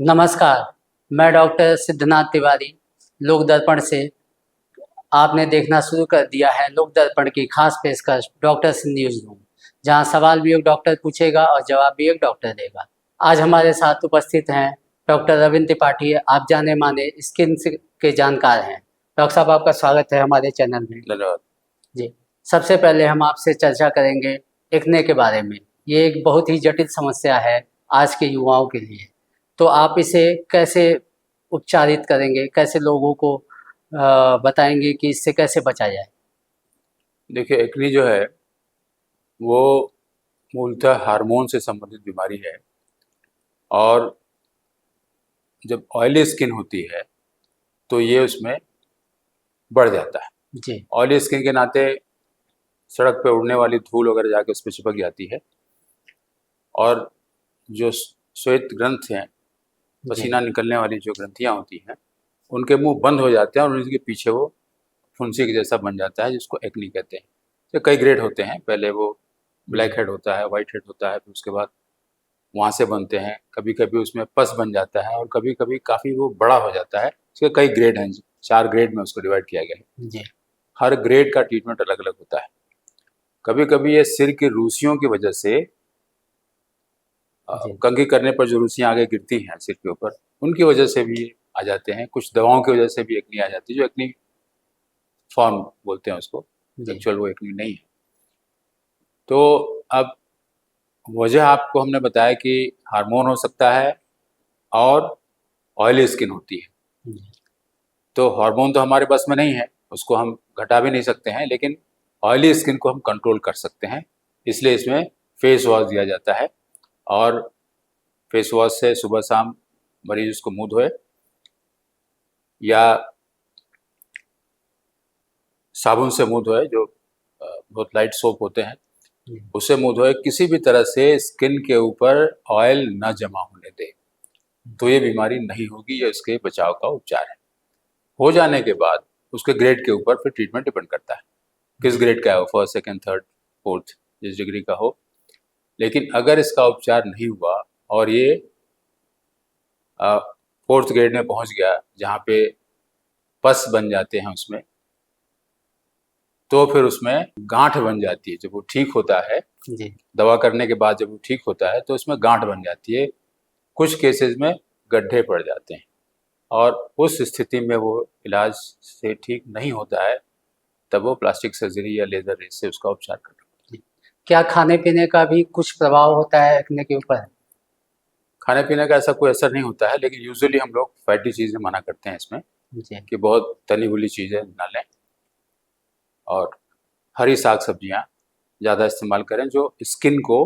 नमस्कार, मैं डॉक्टर सिद्धनाथ तिवारी। लोक दर्पण से आपने देखना शुरू कर दिया है लोक दर्पण की खास पेशकश डॉक्टर्स न्यूज़ रूम, जहां सवाल भी एक डॉक्टर पूछेगा और जवाब भी एक डॉक्टर देगा। आज हमारे साथ उपस्थित हैं डॉक्टर रविंद्र त्रिपाठी, आप जाने माने स्किन के जानकार हैं। डॉक्टर साहब, आपका स्वागत है हमारे चैनल में। धन्यवाद जी, सबसे पहले हम आपसे चर्चा करेंगे एक्ने के बारे में। ये एक बहुत ही जटिल समस्या है आज के युवाओं के लिए। तो आप इसे कैसे उपचारित करेंगे, कैसे लोगों को बताएंगे कि इससे कैसे बचा जाए? देखिए, एक्नी जो है वो मूलतः हार्मोन से संबंधित बीमारी है। और जब ऑयली स्किन होती है तो ये उसमें बढ़ जाता है। जी ऑयली स्किन के नाते सड़क पे उड़ने वाली धूल वगैरह जाके उस पर चिपक जाती है, और जो श्वेत ग्रंथ हैं, जी पसीना निकलने वाली जो ग्रंथियां होती हैं, उनके मुंह बंद हो जाते हैं और उनके पीछे वो फुंसी के जैसा बन जाता है, जिसको एक्नी कहते हैं। तो कई ग्रेड होते हैं, पहले वो ब्लैक हेड होता है, वाइट हेड होता है, फिर उसके बाद वहाँ से बनते हैं। कभी कभी उसमें पस बन जाता है और कभी कभी काफ़ी वो बड़ा हो जाता है। इसके कई ग्रेड हैं, 4 ग्रेड में उसको डिवाइड किया गया है। जी हर ग्रेड का ट्रीटमेंट अलग अलग होता है। कभी कभी ये सिर की रूसियों की वजह से जी कंघी करने पर जो रूसियाँ आगे गिरती हैं सिर के ऊपर, उनकी वजह से भी आ जाते हैं। कुछ दवाओं की वजह से भी एक्नी आ जाती है, जो एक्नी फॉर्म बोलते हैं उसको। जी एक्चुअल वो एक्नी नहीं है। तो अब वजह आपको हमने बताया कि हार्मोन हो सकता है और ऑयली स्किन होती है। जी तो हार्मोन तो हमारे बस में नहीं है, उसको हम घटा भी नहीं सकते हैं, लेकिन ऑयली स्किन को हम कंट्रोल कर सकते हैं। इसलिए इसमें फेस वॉश दिया जाता है, और फेस वॉश से सुबह शाम मरीज उसको मुंह धोए, या साबुन से मुंह धोए, जो बहुत लाइट सोप होते हैं, जी उससे मुंह धोए। किसी भी तरह से स्किन के ऊपर ऑयल न जमा होने दे, तो ये बीमारी नहीं होगी। ये उसके बचाव का उपचार है। हो जाने के बाद उसके ग्रेड के ऊपर फिर ट्रीटमेंट डिपेंड करता है, किस ग्रेड का है वो, फर्स्ट सेकंड थर्ड फोर्थ, जिस डिग्री का हो। लेकिन अगर इसका उपचार नहीं हुआ और ये फोर्थ ग्रेड में पहुंच गया, जहाँ पे पस बन जाते हैं उसमें, तो फिर उसमें गांठ बन जाती है। जब वो ठीक होता है, जी दवा करने के बाद जब वो ठीक होता है, तो उसमें गांठ बन जाती है। कुछ केसेस में गड्ढे पड़ जाते हैं, और उस स्थिति में वो इलाज से ठीक नहीं होता है, तब वो प्लास्टिक सर्जरी या लेजर रेज से उसका उपचार करना। जी। क्या खाने पीने का भी कुछ प्रभाव होता है एक्ने के ऊपर? खाने पीने का ऐसा कोई असर नहीं होता है, लेकिन यूजुअली हम लोग फैटी चीज़ें मना करते हैं इसमें, जी कि बहुत तली हुई चीज़ें ना लें, और हरी साग सब्जियाँ ज़्यादा इस्तेमाल करें, जो स्किन को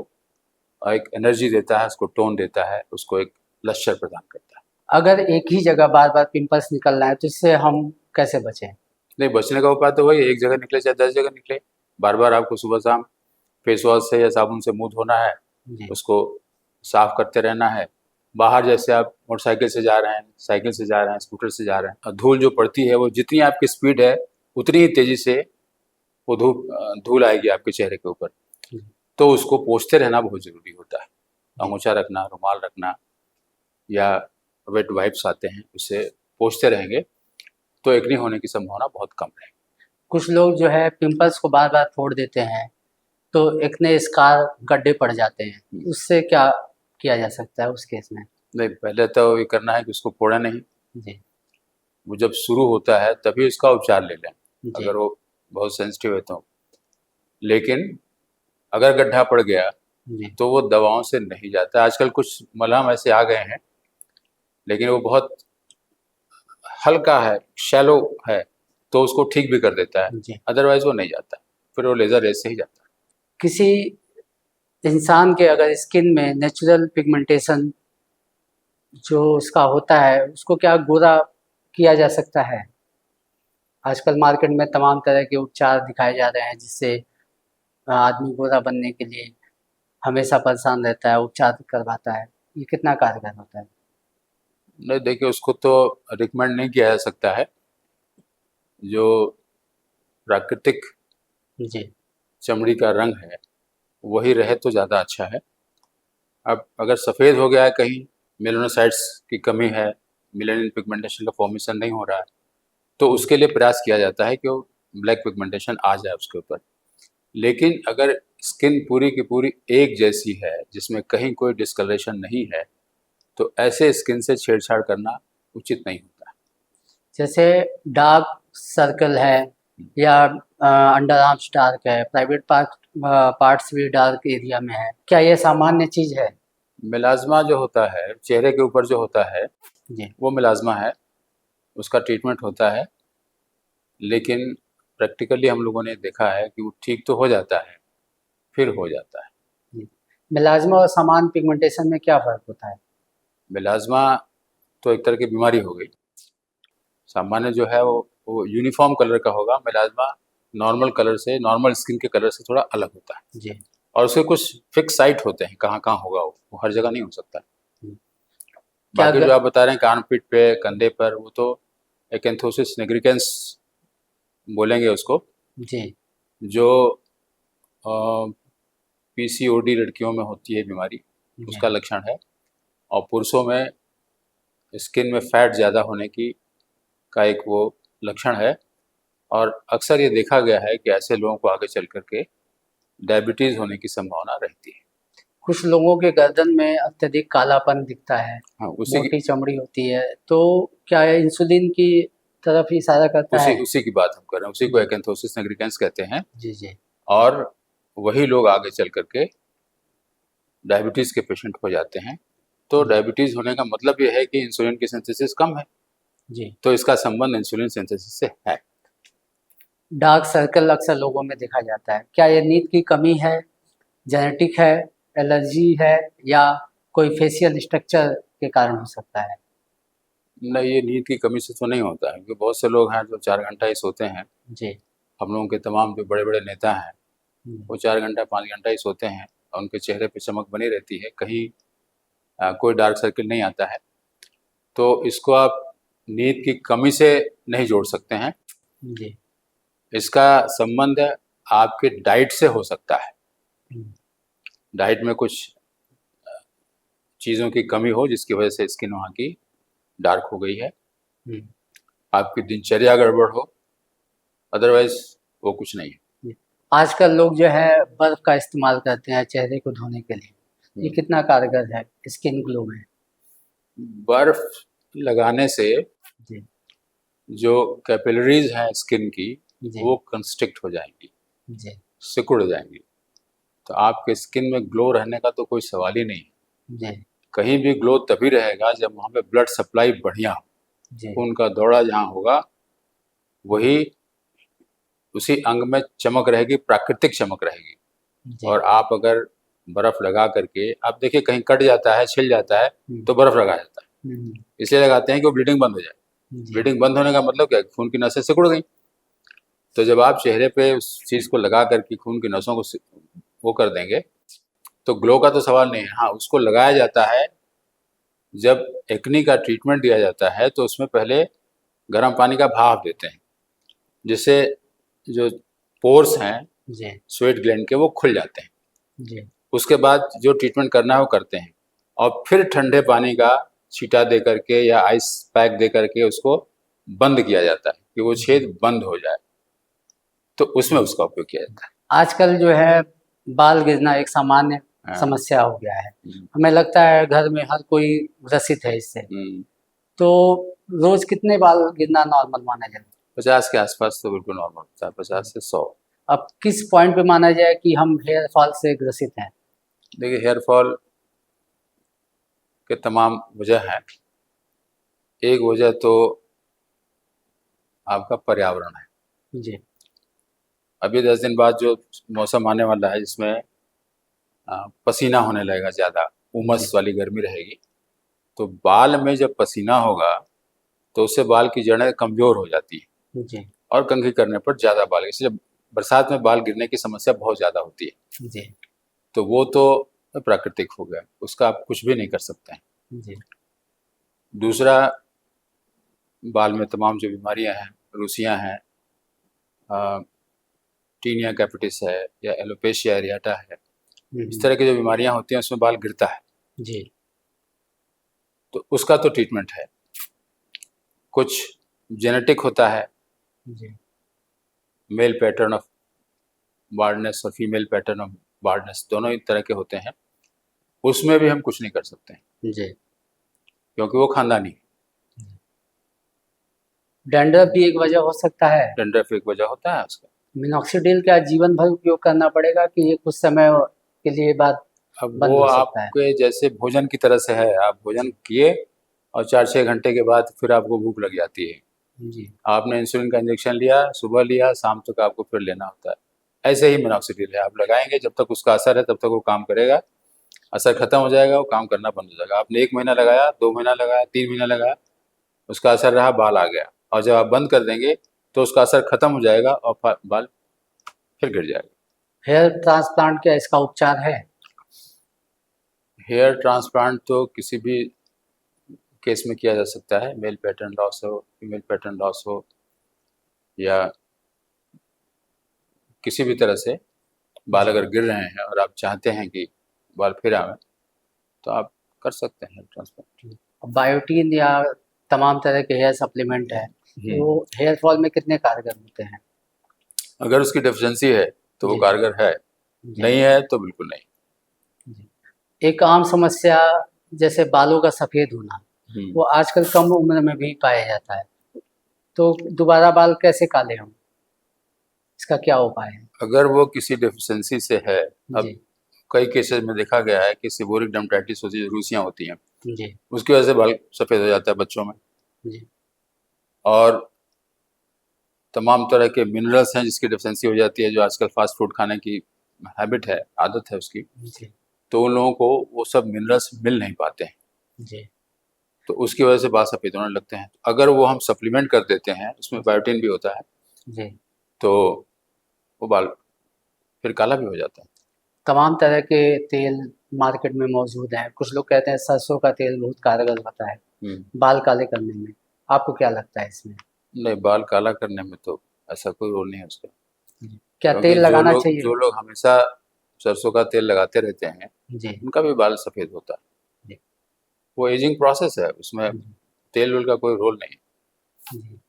एक एनर्जी देता है, उसको टोन देता है, उसको एक लश्चर प्रदान करता है। अगर एक ही जगह बार बार पिंपल्स निकल रहा है तो इससे हम कैसे बचें? नहीं, बचने का उपाय तो वही है, एक जगह निकले चाहे 10 जगह निकले, बार बार आपको सुबह शाम फेस वॉश से या साबुन से मुंह धोना है, जी उसको साफ करते रहना है। बाहर जैसे आप मोटरसाइकिल से जा रहे हैं, साइकिल से जा रहे हैं, स्कूटर से जा रहे हैं, और धूल जो पड़ती है, वो जितनी आपकी स्पीड है उतनी ही तेजी से वो धूल आएगी आपके चेहरे के ऊपर। जी तो उसको पोंछते रहना बहुत ज़रूरी होता है। अंगोछा रखना, रुमाल रखना, या वेट वाइप्स आते हैं, उससे पोंछते रहेंगे तो एक्ने होने की संभावना बहुत कम है। कुछ लोग जो है पिंपल्स को बार बार फोड़ देते हैं तो एक्ने स्कार गड्ढे पड़ जाते हैं, उससे क्या किया जा सकता है उस केस में? नहीं, पहले तो ये करना है कि उसको फोड़ा नहीं। जी वो जब शुरू होता है तभी उसका उपचार ले लें, जी अगर वो बहुत सेंसिटिव है तो। लेकिन अगर गड्ढा पड़ गया जी तो वो दवाओं से नहीं जाता। आजकल कुछ मलहम ऐसे आ गए हैं, लेकिन वो बहुत हल्का है, शैलो है, तो उसको ठीक भी कर देता है। जी अदरवाइज वो नहीं जाता, फिर वो लेज़र रेज से ही जाता है। किसी इंसान के अगर स्किन में नेचुरल पिगमेंटेशन जो उसका होता है उसको क्या गोरा किया जा सकता है? आजकल मार्केट में तमाम तरह के उपचार दिखाए जा रहे हैं जिससे आदमी गोरा बनने के लिए हमेशा परेशान रहता है, उपचार करवाता है। ये कितना कारगर होता है? नहीं, देखिए, उसको तो रिकमेंड नहीं किया जा सकता है। जो प्राकृतिक जी चमड़ी का रंग है वही रहे तो ज़्यादा अच्छा है। अब अगर सफ़ेद हो गया है कहीं, मेलानोसाइट्स की कमी है, मेलानिन पिगमेंटेशन का फॉर्मेशन नहीं हो रहा है, तो उसके लिए प्रयास किया जाता है कि वो ब्लैक पिगमेंटेशन आ जाए उसके ऊपर। लेकिन अगर स्किन पूरी की पूरी एक जैसी है, जिसमें कहीं कोई डिस्कलरेशन नहीं है, तो ऐसे स्किन से छेड़छाड़ करना उचित नहीं होता है। जैसे डार्क सर्कल है या अंडर आर्म्स डार्क है, प्राइवेट पार्ट्स भी डार्क एरिया में है, क्या ये सामान्य चीज है? मेलाज्मा जो होता है चेहरे के ऊपर जो होता है जी। वो मेलाज्मा है, उसका ट्रीटमेंट होता है, लेकिन प्रैक्टिकली हम लोगों ने देखा है कि वो ठीक तो हो जाता है, फिर हो जाता है। जी। मेलाज्मा और समान पिगमेंटेशन में क्या फर्क होता है? मेलाज्मा तो एक तरह की बीमारी हो गई, सामान्य जो है वो यूनिफॉर्म कलर का होगा। मेलाज्मा नॉर्मल कलर से, नॉर्मल स्किन के कलर से थोड़ा अलग होता है, जी। और उसके कुछ फिक्स साइट होते हैं कहाँ कहाँ होगा, वो हर जगह नहीं हो सकता। क्या बाकी जो आप बता रहे हैं कान पीठ पे, कंधे पर, वो तो एक्एंथोसिस निग्रिकेंस बोलेंगे उसको, जी। जो पीसीओडी लड़कियों में होती है बीमारी, उसका जी। लक्षण है। और पुरुषों में स्किन में फैट ज़्यादा होने की का एक वो लक्षण है, और अक्सर ये देखा गया है कि ऐसे लोगों को आगे चल करके डायबिटीज़ होने की संभावना रहती है। कुछ लोगों के गर्दन में अत्यधिक कालापन दिखता है, हाँ, मोटी चमड़ी होती है, तो क्या ये इंसुलिन की तरफ इशारा करता है? उसी की बात हम कर रहे हैं, उसी को एक्एंथोसिस निग्रिकेंस कहते हैं। जी। जी। और वही लोग आगे चल करके डायबिटीज़ के पेशेंट हो जाते हैं। तो डायबिटीज़ होने का मतलब ये है कि इंसुलिन की सिंथेसिस कम है, जी। तो इसका संबंध इंसुलिन सिंथेसिस से है। डार्क सर्कल अक्सर लोगों में देखा जाता है, क्या ये नींद की कमी है, जेनेटिक है, एलर्जी है, या कोई फेशियल स्ट्रक्चर के कारण हो सकता है? नहीं, ये नींद की कमी से तो नहीं होता है, क्योंकि बहुत से लोग हैं जो 4 घंटा ही सोते हैं। जी। हम लोगों के तमाम जो बड़े-बड़े नेता हैं, हम्म। वो 4 घंटा 5 घंटा ही सोते हैं, और उनके चेहरे पे चमक बनी रहती है, कहीं कोई डार्क सर्किल नहीं आता है। तो इसको आप नींद की कमी से नहीं जोड़ सकते हैं, जी। इसका संबंध आपके डाइट से हो सकता है। हम्म। डाइट में कुछ चीज़ों की कमी हो जिसकी वजह से स्किन वहाँ की डार्क हो गई है, हम्म। आपकी दिनचर्या गड़बड़ हो, अदरवाइज वो कुछ नहीं है। जी। आजकल लोग जो है बर्फ का इस्तेमाल करते हैं चेहरे को धोने के लिए, ये कितना कारगर है स्किन ग्लो में? बर्फ लगाने से जी। जो कैपिलरीज हैं स्किन की, जी। वो कंस्ट्रिक्ट हो जाएंगी, जी। सिकुड़ जाएंगी, तो आपके स्किन में ग्लो रहने का तो कोई सवाल ही नहीं है। जी। कहीं भी ग्लो तभी रहेगा जब वहाँ पे ब्लड सप्लाई बढ़िया हो, जी। खून का दौड़ा जहाँ होगा वही उसी अंग में चमक रहेगी, प्राकृतिक चमक रहेगी। जी। और आप अगर बर्फ लगा करके, आप देखिए कहीं कट जाता है, छिल जाता है, तो बर्फ लगाया जाता है, इसलिए लगाते हैं कि वो ब्लीडिंग बंद हो जाए। जी। ब्लीडिंग बंद होने का मतलब क्या है? खून की नसें सिकुड़ गई। तो जब आप चेहरे पे उस चीज़ को लगा करके खून की नसों को वो कर देंगे, तो ग्लो का तो सवाल नहीं है। हाँ, उसको लगाया जाता है, जब एक्नी का ट्रीटमेंट दिया जाता है तो उसमें पहले गर्म पानी का भाप देते हैं, जिससे जो पोर्स हैं जी। स्वेट ग्लैंड के वो खुल जाते हैं। जी। उसके बाद जो ट्रीटमेंट करना है वो करते हैं, और फिर ठंडे पानी का छींटा दे करके या आइस पैक दे करके उसको बंद किया जाता है कि वो छेद बंद हो जाए, तो उसमें उसका उपयोग किया जाता है। आजकल जो है बाल गिरना एक सामान्य हाँ। समस्या हो गया है, हम्म, हमें लगता है घर में हर कोई ग्रसित है इससे, हम्म। तो रोज कितने बाल गिरना नॉर्मल माना जाए? 50 के आसपास तो बिल्कुल नॉर्मल होता है, 50 से 100। अब किस पॉइंट पे माना जाए कि हम हेयर फॉल से ग्रसित हैं? देखिए, हेयर फॉल के तमाम वजह हैं। एक वजह तो आपका पर्यावरण है। जी। अभी 10 दिन बाद जो मौसम आने वाला है, जिसमें पसीना होने लगेगा, ज़्यादा उमस जी। वाली गर्मी रहेगी, तो बाल में जब पसीना होगा तो उससे बाल की जड़ें कमज़ोर हो जाती हैं, जी। और कंघी करने पर ज़्यादा बाल, इसलिए बरसात में बाल गिरने की समस्या बहुत ज़्यादा होती है। जी। तो वो तो प्राकृतिक हो गया, उसका आप कुछ भी नहीं कर सकते हैं। जी। दूसरा, बाल में तमाम जो बीमारियां हैं, रुसियां हैं, टीनिया कैपिटिस है, या एलोपेशिया एरियाटा है, इस तरह की जो बीमारियां होती हैं उसमें बाल गिरता है। जी। तो उसका तो ट्रीटमेंट है। कुछ जेनेटिक होता है, जी मेल पैटर्न ऑफ बार्डनेस और फीमेल पैटर्न ऑफ बार्डनेस, दोनों ही तरह के होते हैं। उसमें भी हम कुछ नहीं कर सकते हैं जी। क्योंकि वो खानदानी है। डैंड्रफ भी एक वजह हो सकता है। डंड्रफ एक वजह होता है उसका। मिनॉक्सिडिल क्या जीवन भर उपयोग करना पड़ेगा कि ये कुछ समय के लिए बाद अब बंद वो हो सकता है? आपके जैसे भोजन की तरह से है, आप भोजन किए और 4-6 घंटे के बाद फिर आपको भूख लग जाती है। जी आपने इंसुलिन का इंजेक्शन लिया, सुबह लिया, शाम तक आपको फिर लेना होता है। ऐसे ही मिनॉक्सिडिल है, आप लगाएंगे जब तक उसका असर है तब तक वो काम करेगा, असर खत्म हो जाएगा, वो काम करना बंद हो जाएगा। आपने 1 महीना लगाया, 2 महीना लगाया, 3 महीना लगाया, उसका असर रहा, बाल आ गया, और जब आप बंद कर देंगे तो उसका असर खत्म हो जाएगा और बाल फिर गिर जाएगा। हेयर ट्रांसप्लांट क्या इसका उपचार है? हेयर ट्रांसप्लांट तो किसी भी केस में किया जा सकता है, मेल पैटर्न लॉस हो, फीमेल पैटर्न लॉस हो, या किसी भी तरह से बाल अगर गिर रहे हैं और आप चाहते हैं कि बाल फिर आए तो आप कर सकते हैं हेयर ट्रांसप्लांट। बायोटीन या तमाम तरह के हेयर सप्लीमेंट है, वो हेयर फॉल में कितने कारगर होते हैं? अगर उसकी डेफिशिएंसी है तो वो जी। कारगर है, जी। नहीं है तो बिल्कुल नहीं। जी। एक आम समस्या जैसे बालों का सफ़ेद होना, वो आजकल कम उम्र में भी पाया जाता है, तो दोबारा बाल कैसे काले हों? इसका क्या उपाय है? अगर वो किसी डेफिशिएंसी से है, अब जी कई केसेस में देखा गया है कि सीबोरिक डर्मेटाइटिस होती है, रुसियाँ होती हैं, जी उसकी वजह से बाल सफ़ेद हो जाता है बच्चों में। जी और तमाम तरह के मिनरल्स हैं जिसकी डेफिशिएंसी हो जाती है, जो आजकल फास्ट फूड खाने की हैबिट है, आदत है उसकी, जी तो उन लोगों को वो सब मिनरल्स मिल नहीं पाते हैं, जी तो उसकी वजह से बाल सफ़ेद होने लगते हैं। अगर वो हम सप्लीमेंट कर देते हैं, उसमें बायोटिन भी होता है, जी। तो वो बाल फिर काला भी हो जाता है। तमाम तरह के तेल मार्केट में मौजूद हैं। कुछ लोग कहते हैं सरसों का तेल बहुत कारगर होता है बाल काले करने में। आपको क्या लगता है इसमें? नहीं, बाल काला करने में तो ऐसा कोई रोल नहीं है उसका, क्या क्योंकि तेल लगाना चाहिए? जो लोग हमेशा सरसों का तेल लगाते रहते हैं, जी उनका भी बाल सफ़ेद होता है। जी वो एजिंग प्रोसेस है, उसमें जी तेल वेल का कोई रोल नहीं है। जी।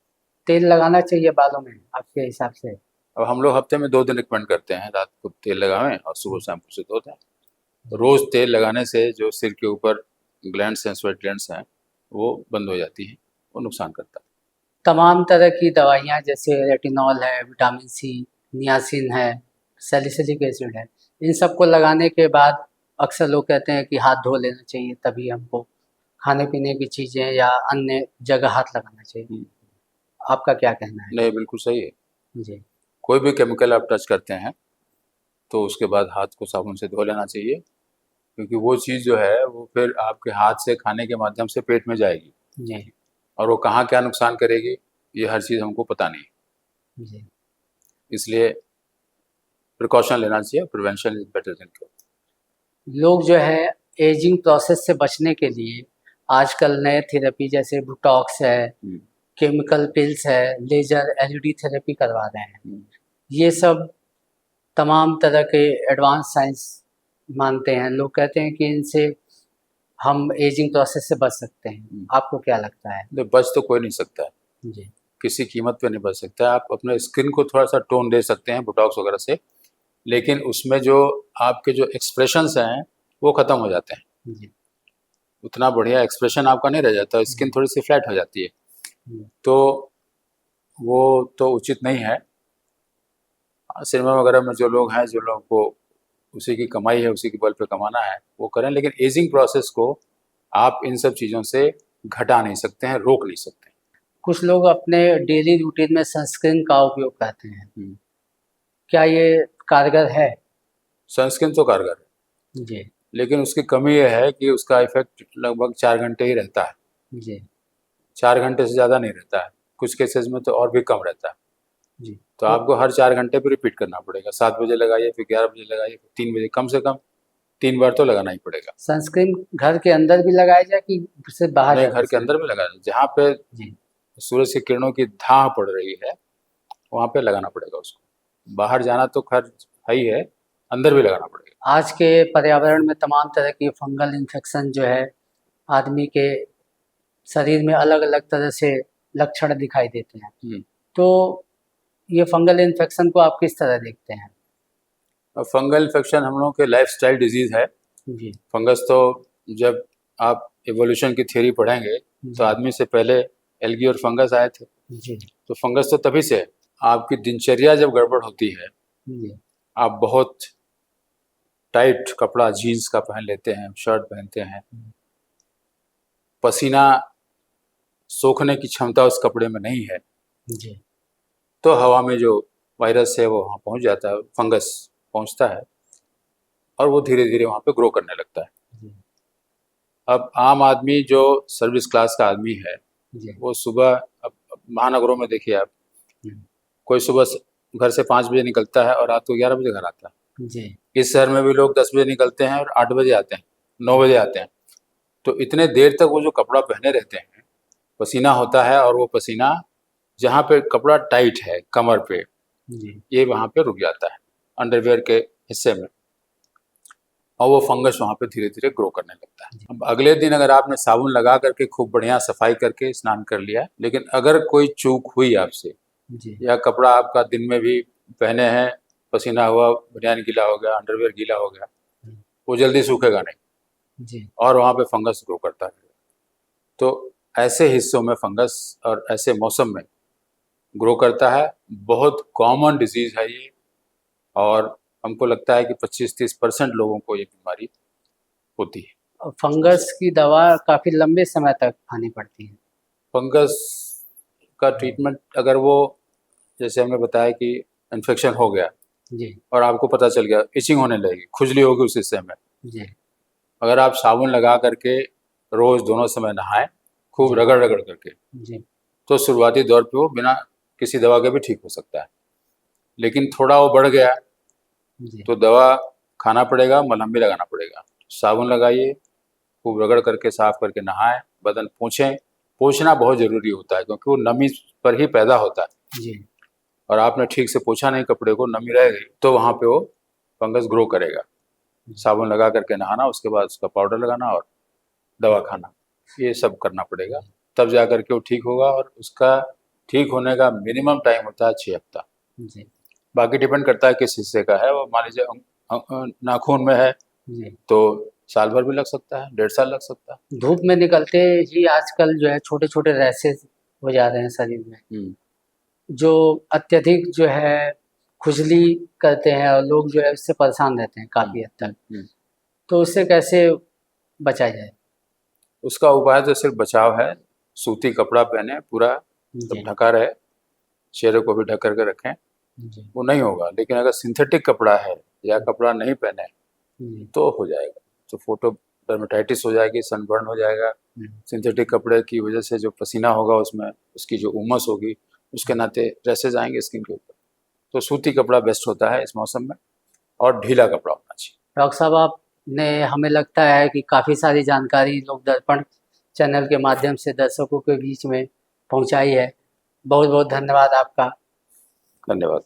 तेल लगाना चाहिए बालों में आपके हिसाब से? अब हम लोग हफ्ते में 2 दिन रिकमेंड करते हैं, रात को तेल लगावें और सुबह शैम्पू से धोते हैं। रोज़ तेल लगाने से जो सिर के ऊपर ग्लैंड्स हैं, स्वेट ग्लैंड्स हैं, वो बंद हो जाती हैं, वो नुकसान करता है। तमाम तरह की दवाइयाँ जैसे रेटिनॉल है, विटामिन सी, नियासिन है, सैलिसिलिक एसिड है, इन सबको लगाने के बाद अक्सर लोग कहते हैं कि हाथ धो लेना चाहिए, तभी हमको खाने-पीने की चीज़ें या अन्य जगह हाथ लगाना चाहिए। आपका क्या कहना है? नहीं, बिल्कुल सही है। जी कोई भी केमिकल आप टच करते हैं, तो उसके बाद हाथ को साबुन से धो लेना चाहिए, क्योंकि वो चीज़ जो है वो फिर आपके हाथ से खाने के माध्यम से पेट में जाएगी, जी और वो कहाँ क्या नुकसान करेगी, ये हर चीज़ हमको पता नहीं है। जी। इसलिए प्रिकॉशन लेना चाहिए, prevention is better than cure. लोग जो है एजिंग प्रोसेस से बचने के लिए आजकल नए थेरेपी जैसे बोटॉक्स है, केमिकल पिल्स है, लेज़र, एलईडी थेरेपी करवा रहे हैं। ये सब तमाम तरह के एडवांस साइंस मानते हैं। लोग कहते हैं कि इनसे हम एजिंग प्रोसेस से बच सकते हैं। आपको क्या लगता है? नहीं, बच तो कोई नहीं सकता है, जी किसी कीमत पे नहीं बच सकता है। आप अपने स्किन को थोड़ा-सा टोन दे सकते हैं बोटॉक्स वगैरह से, लेकिन उसमें जो आपके जो एक्सप्रेशंस हैं, वो ख़त्म हो जाते हैं। जी उतना बढ़िया एक्सप्रेशन आपका नहीं रह जाता, स्किन थोड़ी-सी फ्लैट हो जाती है, जी तो वो तो उचित नहीं है। सिनेमा वगैरह में जो लोग हैं, जो लोगों को उसी की कमाई है, उसी के बल पे कमाना है, वो करें, लेकिन एजिंग प्रोसेस को आप इन सब चीज़ों से घटा नहीं सकते हैं, रोक नहीं सकते हैं। कुछ लोग अपने डेली रूटीन में सनस्क्रीन का उपयोग करते हैं। क्या ये कारगर है? सनस्क्रीन तो कारगर है, जी लेकिन उसकी कमी ये है कि उसका इफ़ेक्ट लगभग 4 घंटे ही रहता है। जी 4 घंटे से ज़्यादा नहीं रहता है, कुछ केसेज़ में तो और भी कम रहता है। जी। तो आपको हर 4 घंटे पे रिपीट करना पड़ेगा, 7 बजे लगाइए, फिर 11 बजे लगाइए, फिर 3 बजे, कम से कम 3 बार तो लगाना ही पड़ेगा। सनस्क्रीन घर के अंदर भी लगाया जाए कि सिर्फ बाहर नहीं, जाके घर के अंदर भी लगाना, जहाँ पे जी सूरज की किरणों की धाह पड़ रही है, वहाँ पे लगाना पड़ेगा उसको। बाहर जाना तो खैर है ही है, अंदर भी लगाना पड़ेगा। आज के पर्यावरण में तमाम तरह की फंगल इन्फेक्शन जो है आदमी के शरीर में अलग अलग तरह से लक्षण दिखाई देते हैं। हम्म। तो ये फंगल इन्फेक्शन को आप किस तरह देखते हैं? फंगल इन्फेक्शन हम लोगों के लाइफस्टाइल डिजीज है। जी फंगस तो जब आप एवोल्यूशन की थ्योरी पढ़ेंगे तो जी आदमी से पहले एल्गी और फंगस आए थे। जी तो फंगस तो तभी से है। आपकी दिनचर्या जब गड़बड़ होती है, जी आप बहुत टाइट कपड़ा जीन्स का पहन लेते हैं, शर्ट पहनते हैं, पसीना सोखने की क्षमता उस कपड़े में नहीं है, जी तो हवा में जो वायरस है वो वहाँ पहुँच जाता है, फंगस पहुँचता है और वो धीरे धीरे वहाँ पे ग्रो करने लगता है। जी अब आम आदमी जो सर्विस क्लास का आदमी है, जी वो सुबह, अब महानगरों में देखिए आप, हम्म, कोई सुबह घर से 5 बजे निकलता है और रात को 11 बजे घर आता है। जी इस शहर में भी लोग 10 बजे निकलते हैं और 8 बजे आते हैं, 9 बजे आते हैं। तो इतने देर तक वो जो कपड़ा पहने रहते हैं, पसीना होता है और वो पसीना जहाँ पे कपड़ा टाइट है कमर पे, जी ये वहाँ पे रुक जाता है अंडरवियर के हिस्से में, और वो फंगस वहाँ पे धीरे धीरे ग्रो करने लगता है। अब अगले दिन अगर आपने साबुन लगा करके खूब बढ़िया सफाई करके स्नान कर लिया, लेकिन अगर कोई चूक हुई आपसे, जी या कपड़ा आपका दिन में भी पहने हैं, पसीना हुआ, बनियान गीला हो गया, अंडरवियर गीला हो गया, वो जल्दी सूखेगा नहीं जी और वहाँ पे फंगस ग्रो करता है। तो ऐसे हिस्सों में फंगस और ऐसे मौसम में ग्रो करता है। बहुत कॉमन डिजीज है ये, और हमको लगता है कि 25-30% लोगों को ये बीमारी होती है। और फंगस की दवा काफी लंबे समय तक खानी पड़ती है। फंगस का ट्रीटमेंट, अगर वो, जैसे हमने बताया कि इन्फेक्शन हो गया जी और आपको पता चल गया, इचिंग होने लगेगी, खुजली होगी उस हिस्से में, जी अगर आप साबुन लगा करके रोज दोनों समय नहाएं, खूब जी रगड़ रगड़ करके, जी तो शुरुआती दौर पे वो बिना किसी दवा के भी ठीक हो सकता है। लेकिन थोड़ा वो बढ़ गया जी तो दवा खाना पड़ेगा, मलहम भी लगाना पड़ेगा। साबुन लगाइए, खूब रगड़ करके साफ करके नहाएं, बदन पोंछें। पोंछना बहुत ज़रूरी होता है क्योंकि वो नमी पर ही पैदा होता है, जी और आपने ठीक से पोंछा नहीं कपड़े को, नमी रह गई तो वहाँ पे वो फंगस ग्रो करेगा। साबुन लगा करके नहाना, उसके बाद उसका पाउडर लगाना और दवा खाना, ये सब करना पड़ेगा, तब जा कर के वो ठीक होगा। और उसका ठीक होने का मिनिमम टाइम होता है 6 हफ्ता। जी बाकी डिपेंड करता है किस हिस्से का है वो। मान लीजिए नाखून में है जी तो साल भर भी लग सकता है, 1.5 साल लग सकता है। धूप में निकलते ही आजकल जो है छोटे छोटे रैसेस हो जा रहे हैं शरीर में, हम्म। जो अत्यधिक जो है खुजली करते हैं और लोग जो है उससे परेशान रहते हैं काफी हद तक। तो उससे कैसे बचा जाए? उसका उपाय तो सिर्फ बचाव है, सूती कपड़ा पहने, पूरा सब जी ढका रहे, चेहरे को भी ढक करके रखें, जी वो नहीं होगा। लेकिन अगर सिंथेटिक कपड़ा है या कपड़ा नहीं पहने जी तो हो जाएगा, तो फोटो डर्मेटाइटिस हो जाएगी, सनबर्न हो जाएगा। सिंथेटिक कपड़े की वजह से जो पसीना होगा उसमें, उसकी जो उमस होगी, उसके नाते रैसेज आएंगे स्किन के ऊपर। तो सूती कपड़ा बेस्ट होता है इस मौसम में, और ढीला कपड़ा होना चाहिए। डॉक्टर साहब, आपने, हमें लगता है कि काफ़ी सारी जानकारी लोक दर्पण चैनल के माध्यम से दर्शकों के बीच में पहुंचाई है। बहुत बहुत धन्यवाद आपका। धन्यवाद।